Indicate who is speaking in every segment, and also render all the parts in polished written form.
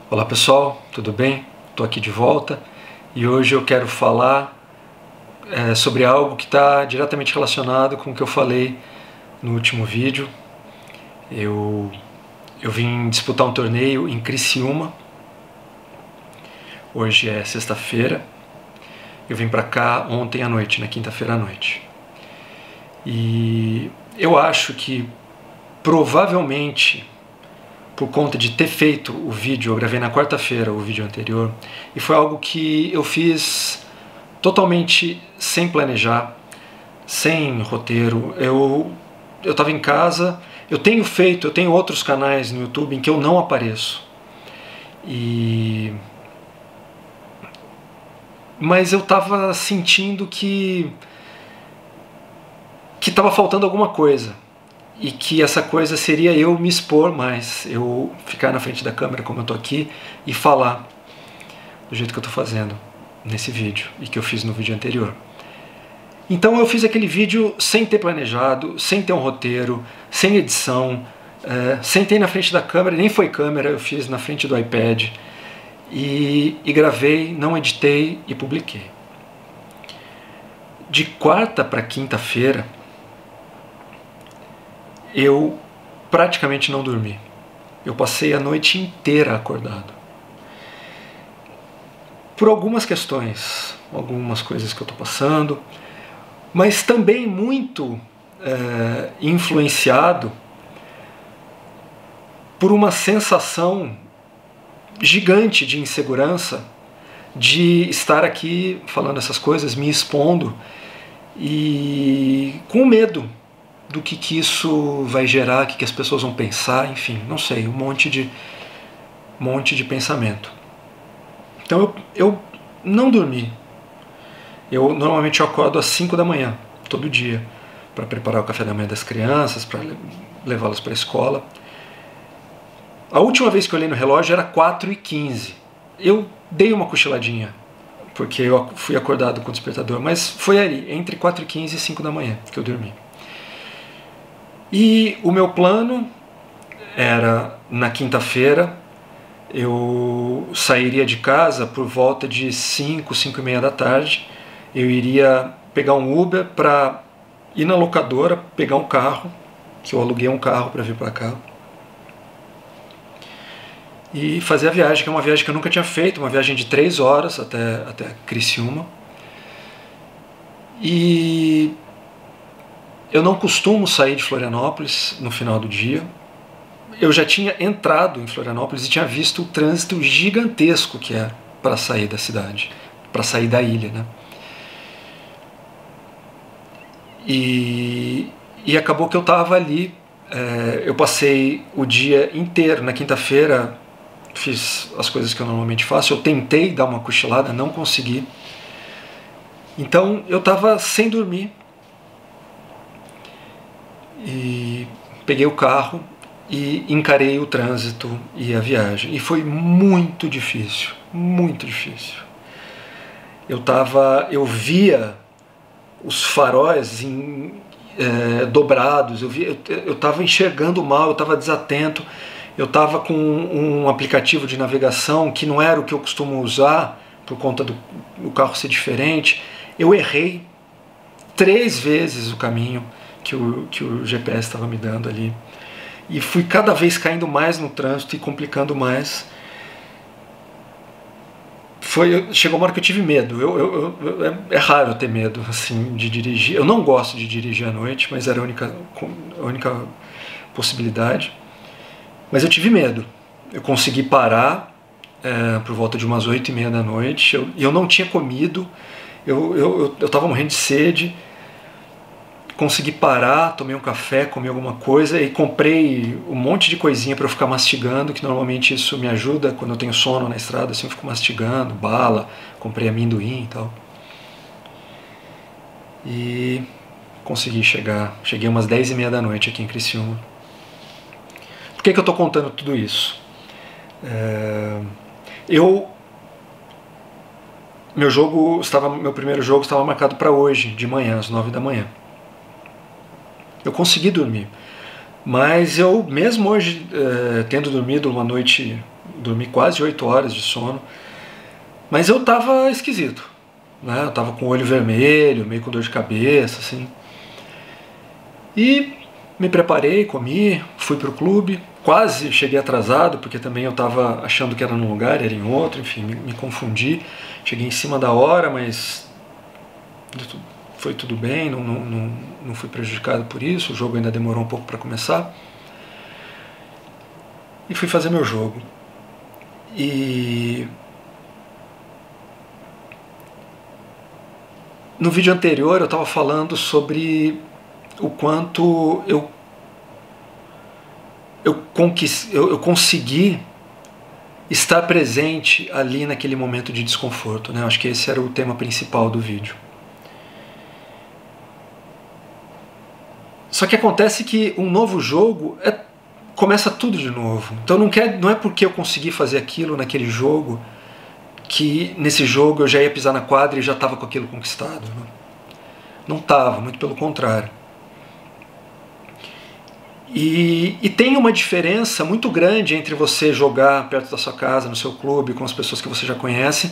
Speaker 1: Olá pessoal, tudo bem? Estou aqui de volta e hoje eu quero falar sobre algo que está diretamente relacionado com o que eu falei no último vídeo. Eu vim disputar um torneio em Criciúma, hoje é sexta-feira, eu vim para cá ontem à noite, na quinta-feira à noite. E eu acho que provavelmente, por conta de ter feito o vídeo, eu gravei na quarta-feira o vídeo anterior, e foi algo que eu fiz totalmente sem planejar, sem roteiro. Eu estava em casa, eu tenho outros canais no YouTube em que eu não apareço. Mas eu estava sentindo que estava faltando alguma coisa. E que essa coisa seria eu me expor mais, eu ficar na frente da câmera como eu estou aqui e falar do jeito que eu estou fazendo nesse vídeo e que eu fiz no vídeo anterior. Então eu fiz aquele vídeo sem ter planejado, sem ter um roteiro, sem edição, sentei na frente da câmera, nem foi câmera, eu fiz na frente do iPad e gravei, não editei e publiquei. De quarta para quinta-feira eu praticamente não dormi. Eu passei a noite inteira acordado. Por algumas questões, algumas coisas que eu estou passando, mas também muito influenciado por uma sensação gigante de insegurança, de estar aqui falando essas coisas, me expondo e com medo do que isso vai gerar, o que as pessoas vão pensar, enfim, não sei, um monte de pensamento. Então eu não dormi. Eu normalmente acordo às 5 da manhã, todo dia, para preparar o café da manhã das crianças, para levá-las para a escola. A última vez que eu olhei no relógio era 4h15. Eu dei uma cochiladinha, porque eu fui acordado com o despertador, mas foi ali, entre 4h15 e 5 da manhã que eu dormi. E o meu plano era, na quinta-feira, eu sairia de casa por volta de 5, 5h30 da tarde. Eu iria pegar um Uber para ir na locadora, pegar um carro, que eu aluguei um carro para vir para cá, e fazer a viagem, que é uma viagem que eu nunca tinha feito, uma viagem de 3 horas até Criciúma. E eu não costumo sair de Florianópolis no final do dia. Eu já tinha entrado em Florianópolis e tinha visto o trânsito gigantesco que é para sair da cidade, para sair da ilha, né? E acabou que eu estava ali. Eu passei o dia inteiro. Na quinta-feira fiz as coisas que eu normalmente faço. Eu tentei dar uma cochilada, não consegui. Então eu estava sem dormir. E peguei o carro e encarei o trânsito e a viagem. E foi muito difícil, muito difícil. Eu via os faróis dobrados, eu estava enxergando mal, eu estava desatento, eu estava com um aplicativo de navegação que não era o que eu costumo usar, por conta do carro ser diferente. Eu errei 3 vezes o caminho que o GPS estava me dando ali. E fui cada vez caindo mais no trânsito e complicando mais. Chegou uma hora que eu tive medo. É raro eu ter medo assim, de dirigir. Eu não gosto de dirigir à noite, mas era a única possibilidade. Mas eu tive medo. Eu consegui parar por volta de umas 8h30 da noite. Eu não tinha comido. Eu estava morrendo de sede. Consegui parar, tomei um café, comi alguma coisa e comprei um monte de coisinha para eu ficar mastigando, que normalmente isso me ajuda quando eu tenho sono na estrada, assim eu fico mastigando, bala, comprei amendoim e tal. E consegui cheguei umas 10h30 da noite aqui em Criciúma. Por que eu estou contando tudo isso? Meu primeiro jogo estava marcado para hoje, de manhã, às 9 da manhã. Eu consegui dormir, mas eu mesmo hoje, tendo dormido uma noite dormi quase 8 horas de sono, mas eu estava esquisito, né? Eu estava com o olho vermelho, meio com dor de cabeça, assim. E me preparei, comi, fui pro clube, quase cheguei atrasado, porque também eu estava achando que era num lugar, era em outro, enfim, me confundi. Cheguei em cima da hora, mas foi tudo bem, não fui prejudicado por isso, o jogo ainda demorou um pouco para começar. E fui fazer meu jogo. E no vídeo anterior eu estava falando sobre o quanto eu consegui estar presente ali naquele momento de desconforto, né? Acho que esse era o tema principal do vídeo. Só que acontece que um novo jogo começa tudo de novo. Então não é porque eu consegui fazer aquilo naquele jogo que nesse jogo eu já ia pisar na quadra e já estava com aquilo conquistado. Né? Não estava, muito pelo contrário. E tem uma diferença muito grande entre você jogar perto da sua casa, no seu clube, com as pessoas que você já conhece,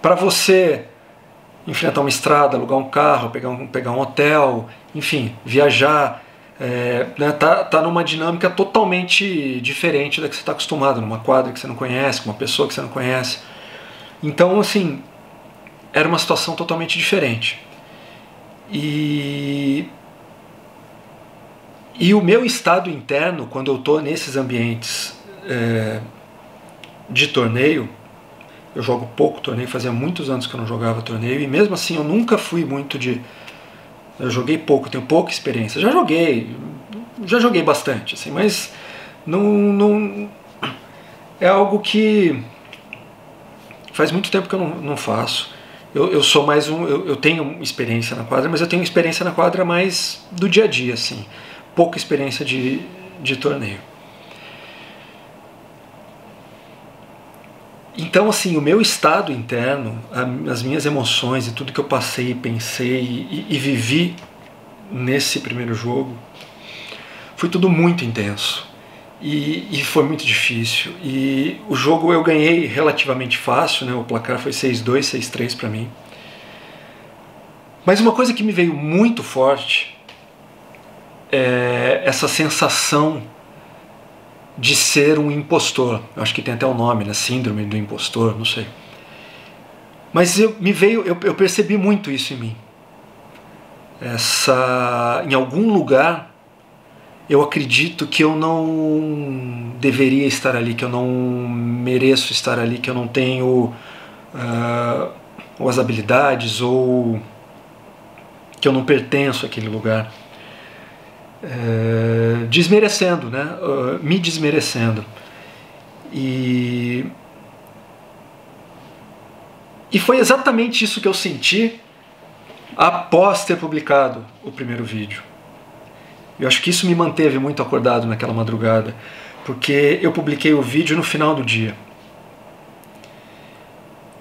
Speaker 1: para você enfrentar uma estrada, alugar um carro, pegar um hotel, enfim, viajar. Né, tá numa dinâmica totalmente diferente da que você está acostumado, numa quadra que você não conhece, com uma pessoa que você não conhece. Então, assim, era uma situação totalmente diferente. E o meu estado interno, quando eu estou nesses ambientes de torneio, eu jogo pouco torneio, fazia muitos anos que eu não jogava torneio, e mesmo assim eu nunca fui muito de... Eu joguei pouco, tenho pouca experiência. Já joguei bastante, assim, mas não é algo que faz muito tempo que eu não faço. Eu sou mais eu tenho experiência na quadra, mas eu tenho experiência na quadra mais do dia a dia, assim. Pouca experiência de torneio. Então, assim, o meu estado interno, as minhas emoções e tudo que eu passei, pensei e vivi nesse primeiro jogo, foi tudo muito intenso. E foi muito difícil. E o jogo eu ganhei relativamente fácil, né? O placar foi 6-2, 6-3 para mim. Mas uma coisa que me veio muito forte é essa sensação de ser um impostor. Eu acho que tem até o nome, né? Síndrome do impostor, não sei. Mas eu percebi muito isso em mim. Em algum lugar eu acredito que eu não deveria estar ali, que eu não mereço estar ali, que eu não tenho ou as habilidades, ou que eu não pertenço àquele lugar. Desmerecendo, né? Me desmerecendo. E foi exatamente isso que eu senti após ter publicado o primeiro vídeo. Eu acho que isso me manteve muito acordado naquela madrugada, porque eu publiquei o vídeo no final do dia.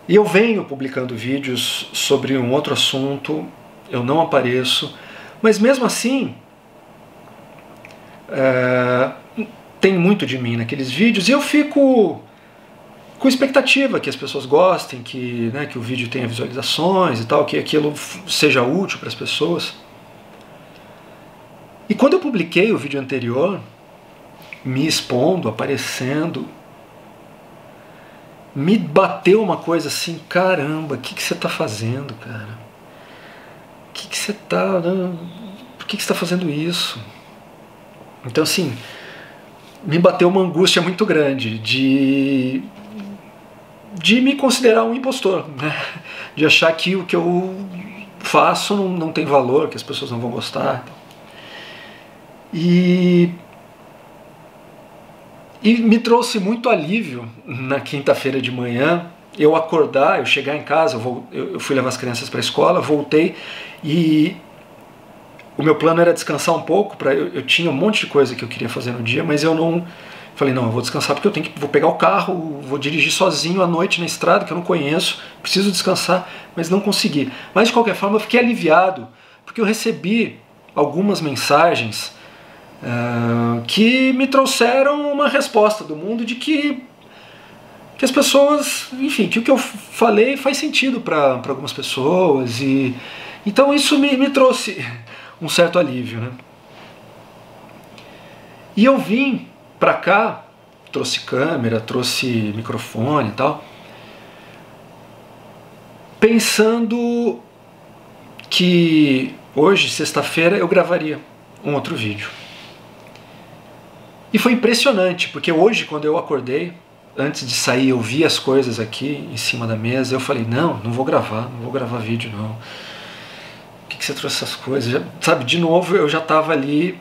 Speaker 1: E eu venho publicando vídeos sobre um outro assunto, eu não apareço, mas mesmo assim tem muito de mim naqueles vídeos, e eu fico com expectativa que as pessoas gostem, que o vídeo tenha visualizações e tal, que aquilo seja útil para as pessoas. E quando eu publiquei o vídeo anterior, me expondo, aparecendo, me bateu uma coisa assim: caramba, o que você está fazendo, cara? Por que você está fazendo isso? Então, assim, me bateu uma angústia muito grande de me considerar um impostor, né? De achar que o que eu faço não tem valor, que as pessoas não vão gostar. E me trouxe muito alívio na quinta-feira de manhã, eu chegar em casa, eu fui levar as crianças para a escola, voltei, e o meu plano era descansar um pouco, eu tinha um monte de coisa que eu queria fazer no dia, mas eu não... Falei, não, eu vou descansar porque vou pegar o carro, vou dirigir sozinho à noite na estrada, que eu não conheço, preciso descansar, mas não consegui. Mas de qualquer forma eu fiquei aliviado, porque eu recebi algumas mensagens que me trouxeram uma resposta do mundo de que que as pessoas, enfim, que o que eu falei faz sentido para algumas pessoas, e então isso me trouxe um certo alívio, né? E eu vim para cá, trouxe câmera, trouxe microfone e tal, pensando que hoje, sexta-feira, eu gravaria um outro vídeo. E foi impressionante, porque hoje, quando eu acordei, antes de sair, eu vi as coisas aqui em cima da mesa, eu falei, não vou gravar vídeo não. Por que você trouxe essas coisas? Já, sabe, de novo eu já estava ali,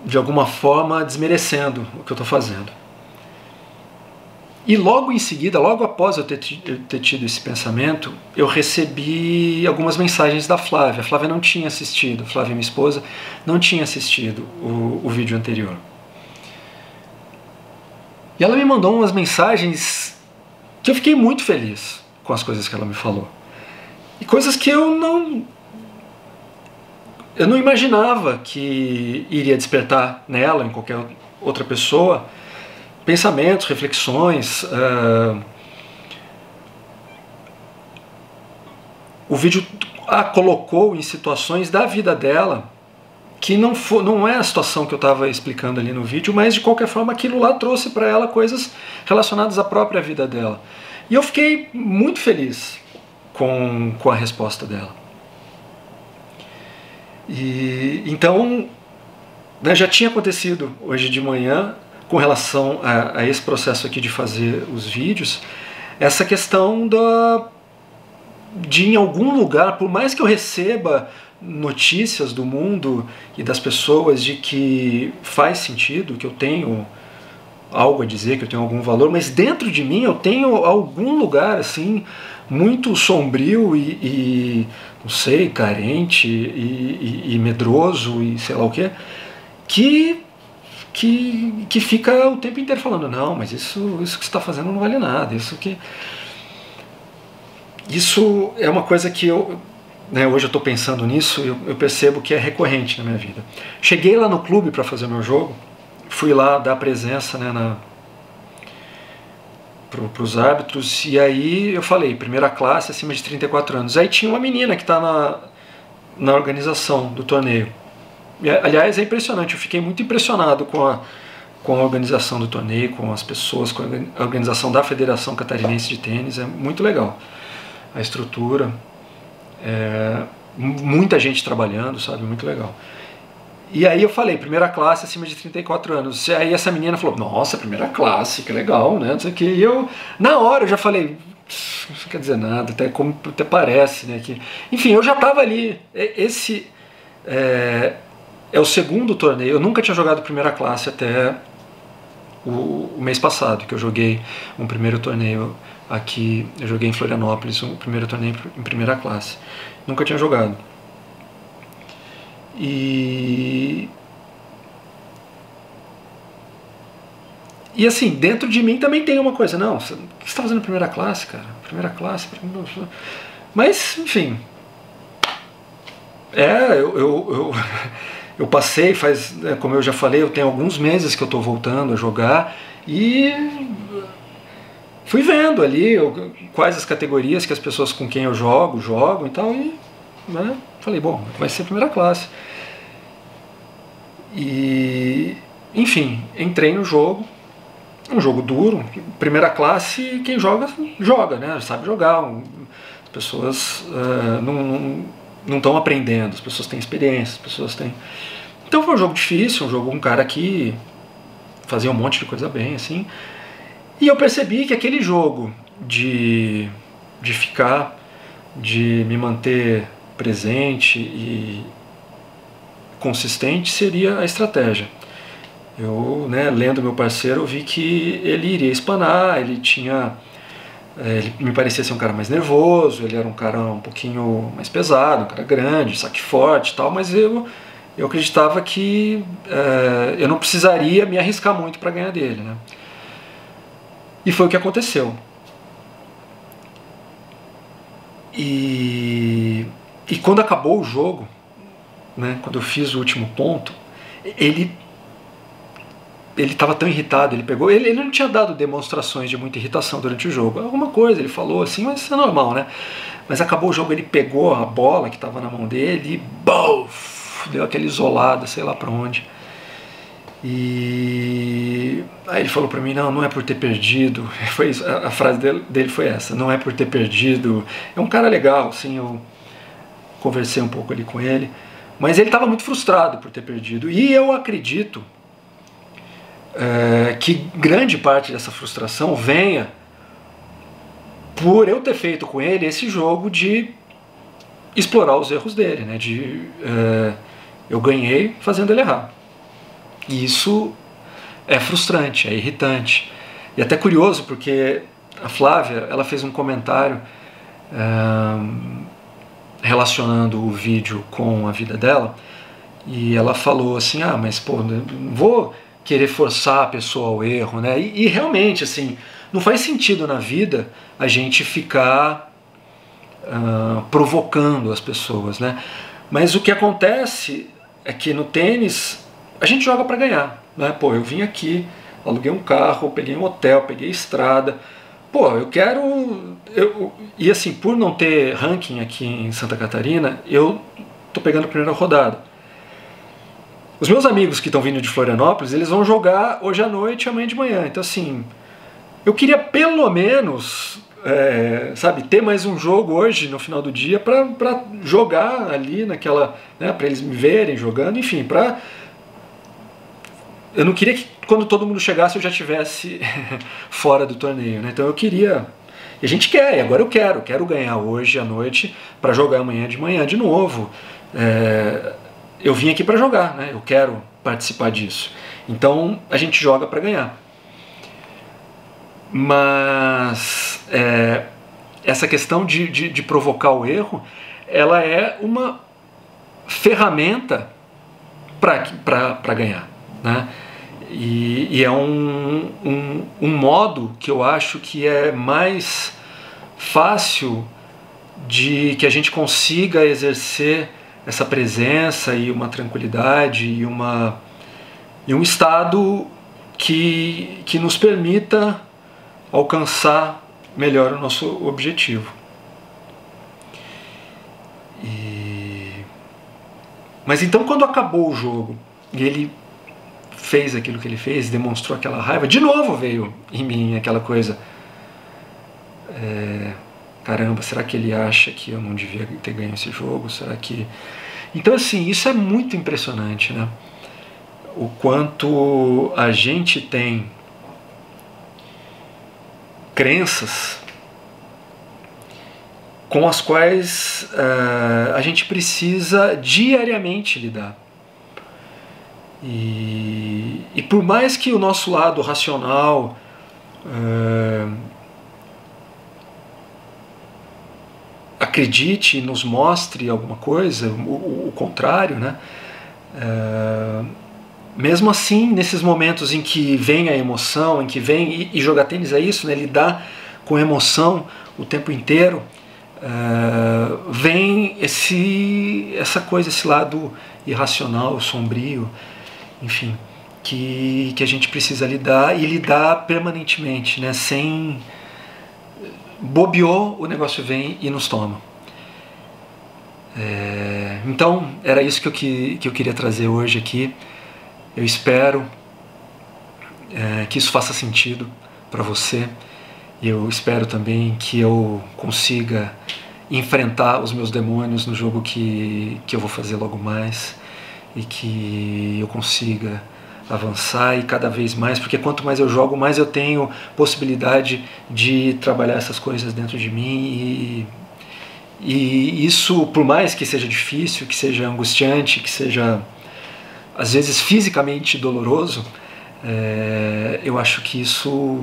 Speaker 1: de alguma forma, desmerecendo o que eu estou fazendo. E logo em seguida, logo após eu ter tido esse pensamento, eu recebi algumas mensagens da Flávia. A Flávia não tinha assistido, a Flávia, minha esposa, não tinha assistido o vídeo anterior. E ela me mandou umas mensagens que eu fiquei muito feliz com as coisas que ela me falou. E coisas que eu não imaginava que iria despertar nela ou em qualquer outra pessoa pensamentos, reflexões. O vídeo a colocou em situações da vida dela que não é a situação que eu estava explicando ali no vídeo, mas de qualquer forma aquilo lá trouxe para ela coisas relacionadas à própria vida dela. E eu fiquei muito feliz com a resposta dela. E então, né, já tinha acontecido hoje de manhã, com relação a esse processo aqui de fazer os vídeos, essa questão de em algum lugar, por mais que eu receba notícias do mundo e das pessoas de que faz sentido, que eu tenho algo a dizer, que eu tenho algum valor, mas dentro de mim eu tenho algum lugar assim muito sombrio e não sei, carente e medroso e sei lá o que fica o tempo inteiro falando, não, mas isso que você está fazendo não vale nada, isso é uma coisa que eu, né, hoje eu estou pensando nisso, eu percebo que é recorrente na minha vida. Cheguei lá no clube para fazer o meu jogo, fui lá dar presença, né, para os árbitros, e aí eu falei, primeira classe acima de 34 anos. Aí tinha uma menina que está na organização do torneio. E, aliás, é impressionante, eu fiquei muito impressionado com a organização do torneio, com as pessoas, com a organização da Federação Catarinense de Tênis, é muito legal. A estrutura, muita gente trabalhando, sabe, muito legal. E aí eu falei, primeira classe acima de 34 anos. E aí essa menina falou, nossa, primeira classe, que legal, né, não sei o que. E eu, na hora, eu já falei, não quer dizer nada, até parece, né, que... Enfim, eu já estava ali, esse... É o segundo torneio, eu nunca tinha jogado primeira classe até o mês passado, que eu joguei um primeiro torneio aqui, eu joguei em Florianópolis, um primeiro torneio em primeira classe. Nunca tinha jogado. E assim, dentro de mim também tem uma coisa, não, o que você está fazendo primeira classe, cara? Primeira classe, mas, enfim, eu passei, como eu já falei, eu tenho alguns meses que eu estou voltando a jogar e fui vendo ali quais as categorias que as pessoas com quem eu jogam e tal, e né, falei, bom, vai ser primeira classe. E, enfim, entrei no jogo, um jogo duro, primeira classe, quem joga, né, sabe jogar, as pessoas não estão aprendendo, as pessoas têm experiência, as pessoas têm... Então foi um jogo difícil, um cara que fazia um monte de coisa bem, assim, e eu percebi que aquele jogo de me manter presente e consistente seria a estratégia. Eu, né, lendo meu parceiro, eu vi que ele iria espanar, ele me parecia ser um cara mais nervoso, ele era um cara um pouquinho mais pesado, um cara grande, saque forte e tal, mas eu acreditava que eu não precisaria me arriscar muito para ganhar dele, né? E foi o que aconteceu. E quando acabou o jogo, né, quando eu fiz o último ponto, ele ele estava tão irritado, ele não tinha dado demonstrações de muita irritação durante o jogo, alguma coisa ele falou assim, mas isso é normal, né? Mas acabou o jogo, ele pegou a bola que estava na mão dele e bof, deu aquela isolada, sei lá para onde. E aí ele falou para mim, não é por ter perdido, foi isso, a frase dele foi essa, não é por ter perdido, é um cara legal, assim, eu conversei um pouco ali com ele, mas ele estava muito frustrado por ter perdido, e eu acredito que grande parte dessa frustração venha por eu ter feito com ele esse jogo de explorar os erros dele, né? Eu ganhei fazendo ele errar. E isso é frustrante, é irritante. E até curioso, porque a Flávia, ela fez um comentário relacionando o vídeo com a vida dela, e ela falou assim, mas pô, não vou querer forçar a pessoa ao erro, né? E realmente, assim, não faz sentido na vida a gente ficar provocando as pessoas, né? Mas o que acontece é que no tênis a gente joga para ganhar, né? Pô, eu vim aqui, aluguei um carro, peguei um hotel, peguei estrada. Pô, eu quero... E assim, por não ter ranking aqui em Santa Catarina, eu tô pegando a primeira rodada. Os meus amigos que estão vindo de Florianópolis, eles vão jogar hoje à noite e amanhã de manhã. Então assim, eu queria pelo menos, sabe, ter mais um jogo hoje no final do dia para jogar ali naquela, né, para eles me verem jogando, enfim, eu não queria que quando todo mundo chegasse eu já estivesse fora do torneio, né? Então eu queria, e a gente quer, e agora eu quero ganhar hoje à noite para jogar amanhã de manhã de novo. Eu vim aqui para jogar, né? Eu quero participar disso. Então a gente joga para ganhar. Mas essa questão de provocar o erro, ela é uma ferramenta para ganhar, né? E é um modo que eu acho que é mais fácil de que a gente consiga exercer essa presença e uma tranquilidade e um estado que nos permita alcançar melhor o nosso objetivo. Mas então, quando acabou o jogo e ele fez aquilo que ele fez, demonstrou aquela raiva, de novo veio em mim aquela coisa, caramba, será que ele acha que eu não devia ter ganho esse jogo? Será que... Então assim, isso é muito impressionante, né? O quanto a gente tem crenças com as quais a gente precisa diariamente lidar. E por mais que o nosso lado racional acredite e nos mostre alguma coisa, o contrário, né? Mesmo assim, nesses momentos em que vem a emoção, em que vem, e jogar tênis é isso, né? Lidar com emoção o tempo inteiro, vem essa coisa, esse lado irracional, sombrio, enfim, que a gente precisa lidar e lidar permanentemente, né? Sem... bobeou, o negócio vem e nos toma. Então, era isso que eu queria trazer hoje aqui. Eu espero que isso faça sentido para você. Eu espero também que eu consiga enfrentar os meus demônios no jogo que eu vou fazer logo mais, e que eu consiga avançar e cada vez mais, porque quanto mais eu jogo, mais eu tenho possibilidade de trabalhar essas coisas dentro de mim, e isso, por mais que seja difícil, que seja angustiante, que seja às vezes fisicamente doloroso, eu acho que isso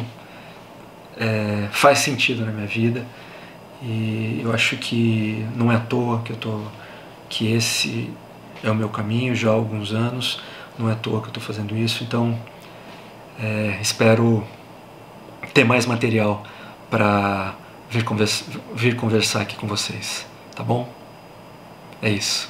Speaker 1: faz sentido na minha vida, e eu acho que não é à toa que esse é o meu caminho já há alguns anos, não é à toa que eu estou fazendo isso. Então espero ter mais material para vir conversar aqui com vocês, tá bom? É isso.